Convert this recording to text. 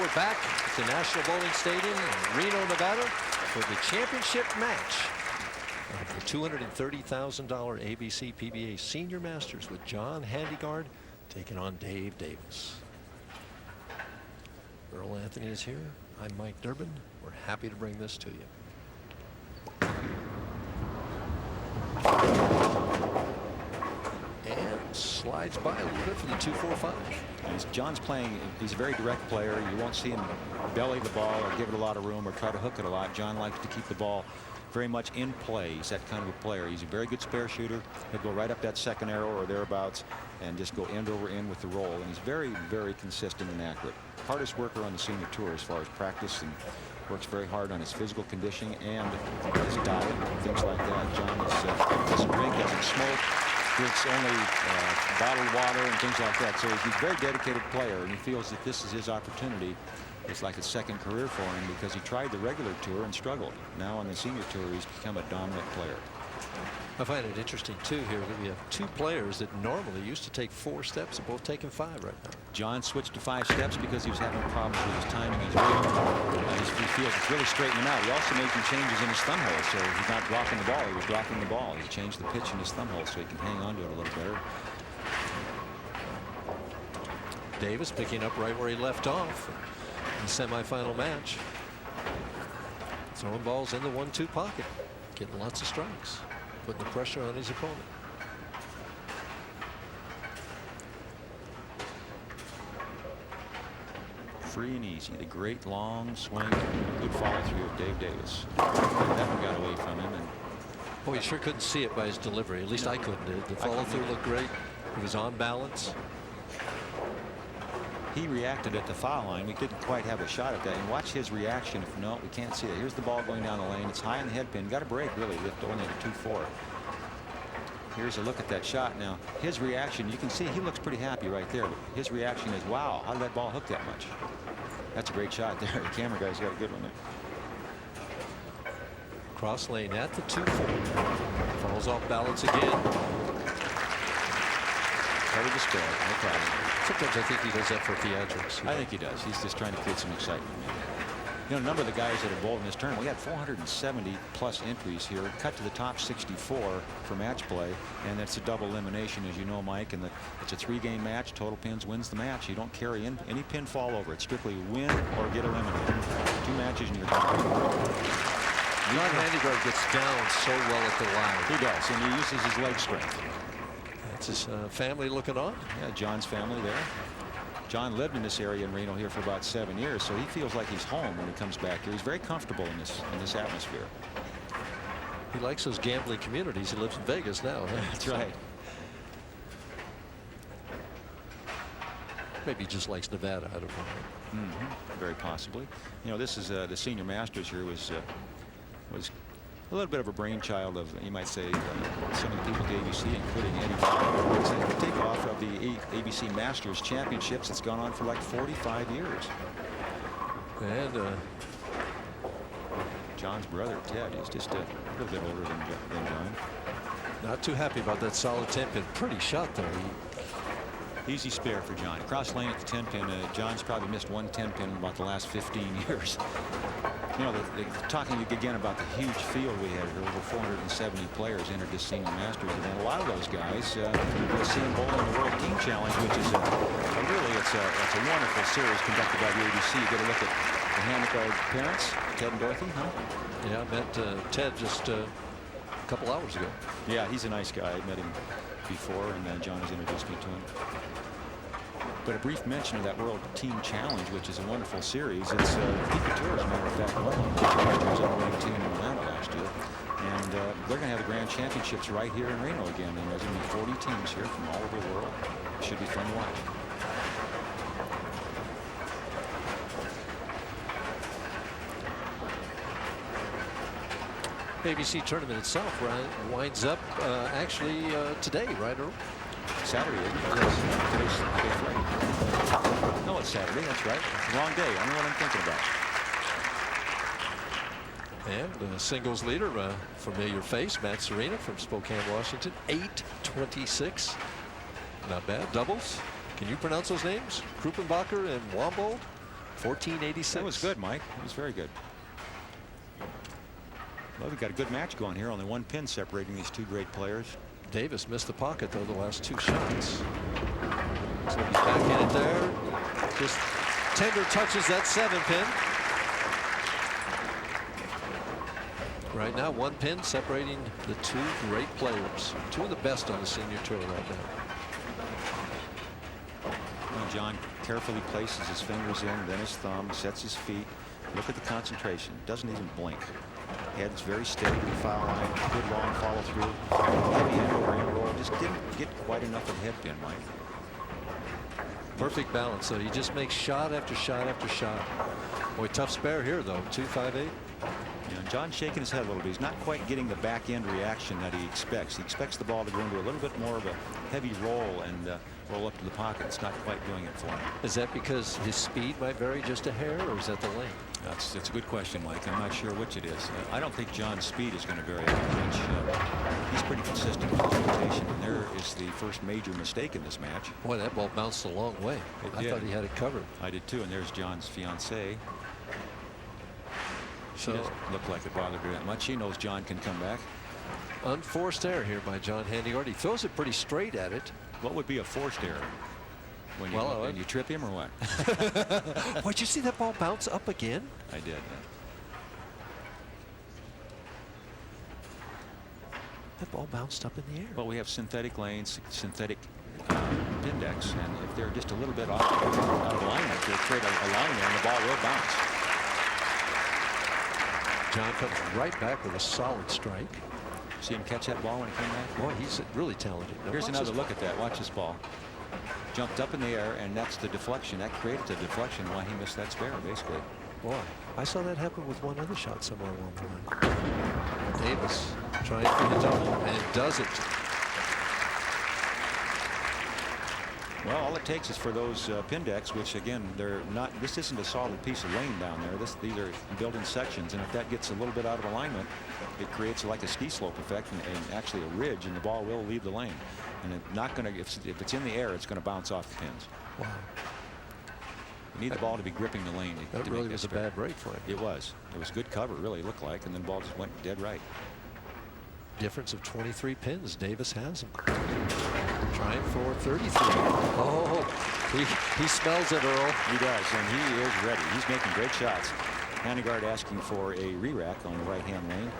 we're back at the National Bowling Stadium in Reno, Nevada for the championship match of the $230,000 ABC PBA Senior Masters with John-Handegard taking on Dave Davis. Earl Anthony is here. I'm Mike Durbin. We're happy to bring this to you. And slides by a little bit for the 2-4-5. John's playing, he's a very direct player. You won't see him belly the ball or give it a lot of room or try to hook it a lot. John likes to keep the ball very much in play. He's that kind of a player. He's a very good spare shooter. He'll go right up that second arrow or thereabouts and just go end over end with the roll. And he's very, very consistent and accurate. Hardest worker on the senior tour as far as practice, and works very hard on his physical conditioning and his diet and things like that. John doesn't drink, doesn't smoke, drinks only bottled water and things like that. So he's a very dedicated player, and he feels that this is his opportunity. It's like a second career for him because he tried the regular tour and struggled. Now on the senior tour, he's become a dominant player. I find it interesting too here that we have two players that normally used to take 4 steps and both taking 5 right now. John switched to 5 steps because he was having problems with his timing. He feels it's really straightening him out. He also made some changes in his thumb hole, so he's not dropping the ball. He was dropping the ball. He changed the pitch in his thumb hole so he can hang on to it a little better. Davis picking up right where he left off in the semifinal match. Throwing balls in the 1-2 pocket, getting lots of strikes, putting the pressure on his opponent. Free and easy. The great long swing, good follow through of Dave Davis. That one got away from him. And boy, you sure couldn't see it by his delivery. At least I couldn't. The follow through looked great. He was on balance. He reacted at the foul line. We didn't quite have a shot at that. And watch his reaction. If no, we can't see it. Here's the ball going down the lane. It's high on the head pin. Got a break really with only a 2-4. Here's a look at that shot. Now his reaction, you can see he looks pretty happy right there. But his reaction is, wow, how did that ball hook that much? That's a great shot there. The camera guy's got a good one there. Cross lane at the 2-4. Falls off balance again. Cover the spread, no problem. Sometimes I think he does that for theatrics. I think he does. He's just trying to create some excitement. You know, a number of the guys that have bowled in this tournament, we had 470 plus entries here, cut to the top 64 for match play, and it's a double elimination, as you know, Mike, and it's a 3-game match. Total pins wins the match. You don't carry in any pinfall over. It's strictly win or get eliminated. 2 matches and you're done. John-Handegard gets down so well at the line. He does, and he uses his leg strength. That's his family looking on. Yeah, John's family there. John lived in this area in Reno here for about 7 years, so he feels like he's home when he comes back here. He's very comfortable in this atmosphere. He likes those gambling communities. He lives in Vegas now. Huh? That's right. Maybe he just likes Nevada. I don't know. Very possibly. You know, this is the Senior Masters here was a little bit of a brainchild of, you might say, some of the people at the ABC, including Eddie Bauer. It's a takeoff of the ABC Masters Championships that's gone on for like 45 years. And John's brother, Ted, is just a little bit older than John. Not too happy about that solid 10-pin. Pretty shot there. Easy spare for John. Cross lane at the 10-pin. John's probably missed 1 10-pin in about the last 15 years. You know, talking again about the huge field we had here, over 470 players entered this Senior Masters event. A lot of those guys you'll see them bowling in the World Team Challenge, which is it's a wonderful series conducted by the ABC. You get a look at the Handegard parents, Ted and Dorothy, huh? Yeah, I met Ted just a couple hours ago. Yeah, he's a nice guy. I met him before, and John has introduced me to him. But a brief mention of that World Team Challenge, which is a wonderful series. It's PBA Tour, as a matter of fact, won the winning team in Atlanta last year. And they're going to have the Grand Championships right here in Reno again. And there's going to be 40 teams here from all over the world. It should be fun to watch. ABC tournament itself winds up actually today, right, Earl? Saturday, isn't it? Yes. Today's Friday. No, it's Saturday. That's right. Wrong day. I know what I'm thinking about. And the singles leader, familiar face, Matt Serena from Spokane, Washington, 826. Not bad. Doubles. Can you pronounce those names? Krupenbacher and Wombold? 1486. That was good, Mike. It was very good. Well, we've got a good match going here. Only one pin separating these two great players. Davis missed the pocket, though, the last two shots. So he's back in it there. Just tender touches that 7-pin. Right now, one pin separating the two great players. Two of the best on the senior tour right now. Well, John carefully places his fingers in, then his thumb, sets his feet. Look at the concentration. Doesn't even blink. Head's very steady to the foul line. Good long follow through. Heavy end over end roll. Just didn't get quite enough of a head pin, Mike. Perfect balance. So he just makes shot after shot after shot. Boy, tough spare here, though. 258. John's shaking his head a little bit. He's not quite getting the back end reaction that he expects. He expects the ball to go into a little bit more of a heavy roll and roll up to the pocket. It's not quite doing it for him. Is that because his speed might vary just a hair, or is that the length? That's a good question, Mike. I'm not sure which it is. I don't think John's speed is going to vary much. He's pretty consistent with his rotation, and there is the first major mistake in this match. Boy, that ball bounced a long way. I thought he had it covered. I did too, and there's John's fiancée. She So doesn't look like it bothered her that much. She knows John can come back. Unforced error here by John-Handegard. He throws it pretty straight at it. What would be a forced error? When you trip him or what? Did you see that ball bounce up again? I did. That ball bounced up in the air. Well, we have synthetic lanes, synthetic pin decks, and if they're just a little bit out of alignment, they'll create a line there, and the ball will bounce. John comes right back with a solid strike. See him catch that ball when he came back? Boy, he's really talented. Now Here's watch another this look at that. Watch this ball. Jumped up in the air, and that's the deflection. That created the deflection why he missed that spare, basically. Boy, I saw that happen with one other shot somewhere along the line. Davis trying for the double, and does it. Well, all it takes is for those pin decks, which again, they're not. This isn't a solid piece of lane down there. These are built-in sections, and if that gets a little bit out of alignment, it creates like a ski slope effect and actually a ridge, and the ball will leave the lane. And it's not going to. If it's in the air, it's going to bounce off the pins. Wow. You need the ball to be gripping the lane. That really was a bad break for him. It was. It was good cover, really, it looked like, and then the ball just went dead right. Difference of 23 pins. Davis has him. Trying for 33. Oh, he smells it, Earl. He does, and he is ready. He's making great shots. Handegard asking for a re-rack on the right-hand lane.